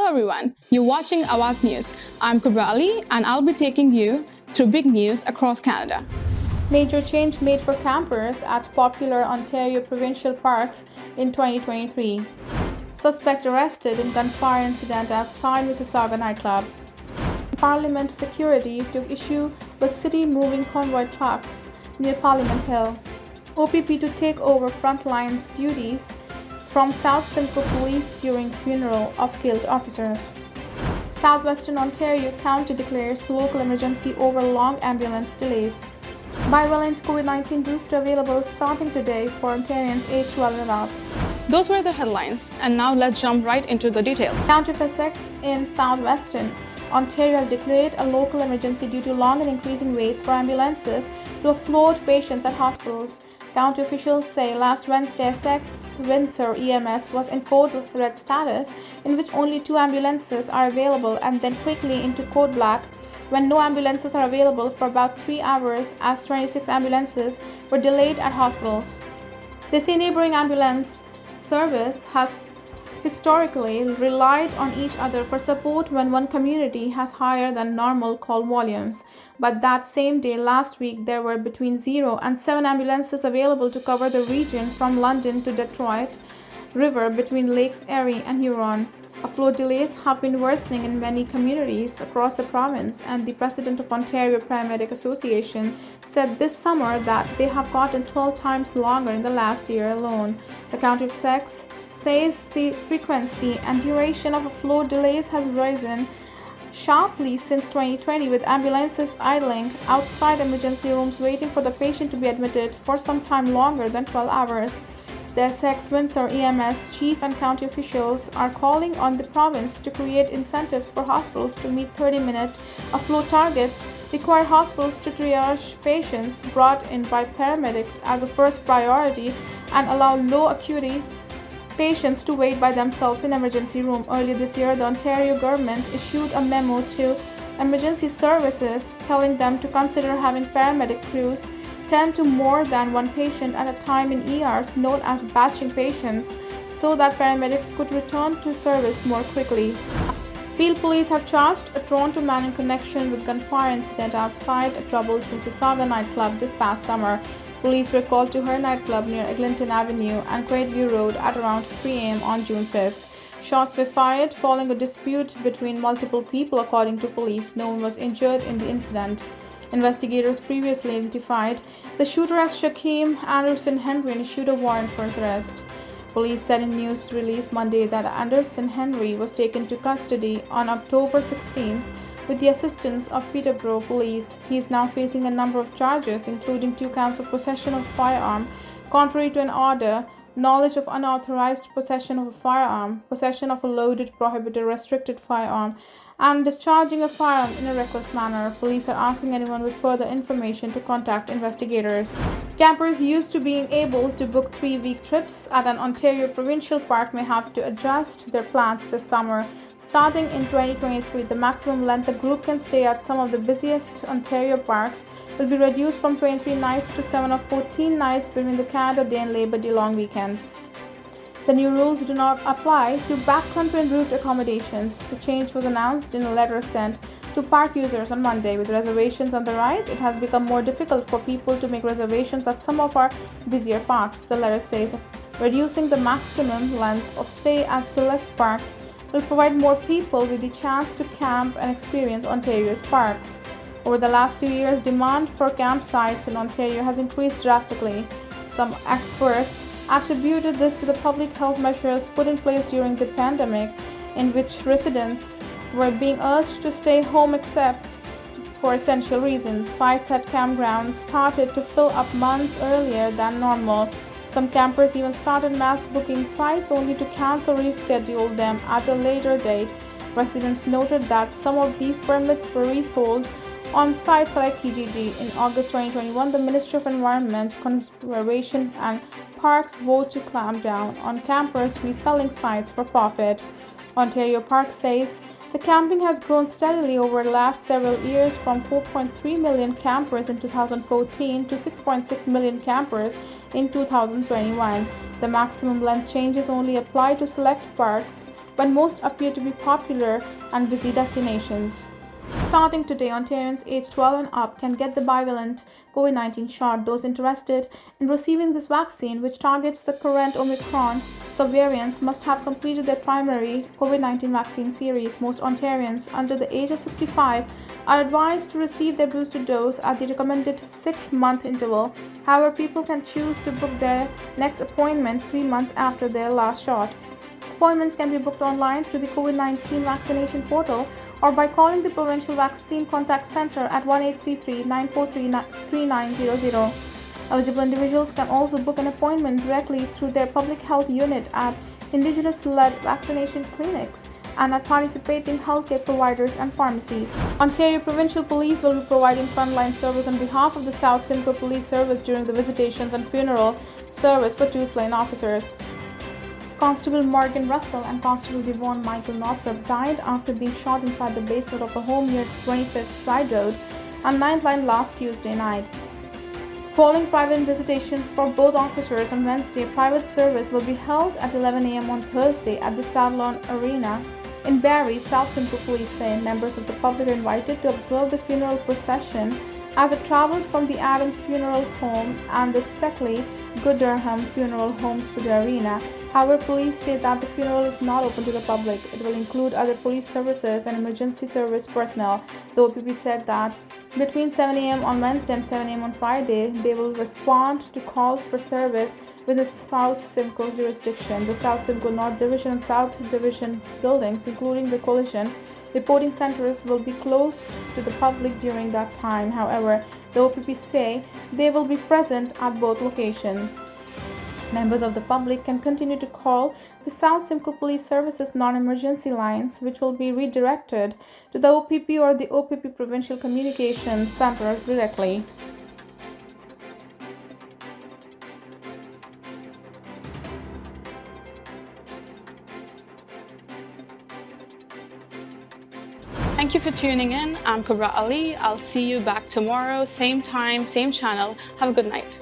everyone, you're watching Awaz News. I'm Kubra Ali and I'll be taking you through big news across Canada. Major change made for campers at popular Ontario provincial parks in 2023. Suspect arrested in gunfire incident outside Mississauga nightclub. Parliament security took issue with city moving convoy trucks near Parliament Hill. OPP to take over frontlines duties from South Simcoe Police during funeral of killed officers. Southwestern Ontario County declares local emergency over long ambulance delays. Bivalent Covid19 booster available starting today for Ontarians aged 12 and up. Those were the headlines, and now let's jump right into the details. County of Essex in Southwestern Ontario has declared a local emergency due to long and increasing waits for ambulances to offload patients at hospitals. County officials say last Wednesday, Essex Windsor EMS was in code red status, in which only 2 ambulances are available, and then quickly into code black when no ambulances are available for about 3 hours, as 26 ambulances were delayed at hospitals. They say neighboring ambulance service has historically relied on each other for support when one community has higher than normal call volumes. But that same day last week, there were between 0 and 7 ambulances available to cover the region from London to Detroit River between Lakes Erie and Huron. Offload delays have been worsening in many communities across the province, and the president of Ontario Paramedic Association said this summer that they have gotten 12 times longer in the last year alone. The County of Essex says the frequency and duration of offload delays has risen sharply since 2020, with ambulances idling outside emergency rooms waiting for the patient to be admitted for some time longer than 12 hours. The Essex Windsor EMS chief and county officials are calling on the province to create incentives for hospitals to meet 30-minute offload targets, require hospitals to triage patients brought in by paramedics as a first priority, and allow low acuity patients to wait by themselves in emergency room. Earlier this year, the Ontario government issued a memo to emergency services telling them to consider having paramedic crews tend to more than one patient at a time in ERs, known as batching patients, so that paramedics could return to service more quickly. Peel police have charged a Toronto man in connection with gunfire incident outside a troubled Mississauga nightclub this past summer. Police were called to her nightclub near Eglinton Avenue and Greatview Road at around 3 a.m. on June 5th. Shots were fired following a dispute between multiple people, according to police. No one was injured in the incident. Investigators previously identified the shooter as Shaquem Anderson Henry and issued a warrant for his arrest. Police said in news release Monday that Anderson Henry was taken to custody on October 16 with the assistance of Peterborough Police. He is now facing a number of charges, including 2 counts of possession of a firearm contrary to an order, knowledge of unauthorized possession of a firearm, possession of a loaded, prohibited, restricted firearm, and discharging a firearm in a reckless manner. Police are asking anyone with further information to contact investigators. Campers used to being able to book 3-week trips at an Ontario provincial park may have to adjust their plans this summer. Starting in 2023, the maximum length a group can stay at some of the busiest Ontario parks will be reduced from 23 nights to 7 or 14 nights between the Canada Day and Labor Day long weekends. The new rules do not apply to backcountry and route accommodations. The change was announced in a letter sent to park users on Monday. With reservations on the rise, it has become more difficult for people to make reservations at some of our busier parks. The letter says reducing the maximum length of stay at select parks will provide more people with the chance to camp and experience Ontario's parks. Over the last 2 years, demand for campsites in Ontario has increased drastically. Some experts attributed this to the public health measures put in place during the pandemic, in which residents were being urged to stay home except for essential reasons. Sites at campgrounds started to fill up months earlier than normal. Some campers even started mass booking sites only to cancel or reschedule them at a later date. Residents noted that some of these permits were resold on sites like Kijiji. In August 2021, the Ministry of Environment, Conservation and Parks voted to clamp down on campers reselling sites for profit. Ontario Park says the camping has grown steadily over the last several years, from 4.3 million campers in 2014 to 6.6 million campers in 2021. The maximum length changes only apply to select parks when most appear to be popular and busy destinations. Starting today, Ontarians aged 12 and up can get the bivalent Covid-19 shot. Those interested in receiving this vaccine, which targets the current Omicron subvariants, must have completed their primary Covid-19 vaccine series. Most Ontarians under the age of 65 are advised to receive their booster dose at the recommended 6-month interval. However, people can choose to book their next appointment 3 months after their last shot. Appointments can be booked online through the Covid-19 vaccination portal or by calling the Provincial Vaccine Contact Center at 1-833-943-3900. Eligible individuals can also book an appointment directly through their public health unit at Indigenous-led vaccination clinics and at participating healthcare providers and pharmacies. Ontario Provincial Police will be providing frontline service on behalf of the South Simcoe Police Service during the visitations and funeral service for 2 slain officers. Constable Morgan Russell and Constable Devon Michael Northrop died after being shot inside the basement of a home near 25th Side Road and 9th Line last Tuesday night. Following private visitations for both officers on Wednesday, private service will be held at 11 a.m. on Thursday at the Savlon Arena in Barrie. South Simcoe Police say members of the public are invited to observe the funeral procession as it travels from the Adams Funeral Home and the Steckley Good Durham Funeral Homes to the arena. However, police say that the funeral is not open to the public. It will include other police services and emergency service personnel. The OPP said that between 7 a.m. on Wednesday and 7 a.m. on Friday, they will respond to calls for service within the South Simcoe jurisdiction. The South Simcoe North Division and South Division buildings, including the Coalition reporting centers, will be closed to the public during that time. However, the OPP say they will be present at both locations. Members of the public can continue to call the South Simcoe Police Services non-emergency lines, which will be redirected to the OPP or the OPP Provincial Communications Center directly. Thank you for tuning in. I'm Kubra Ali. I'll see you back tomorrow, same time, same channel. Have a good night.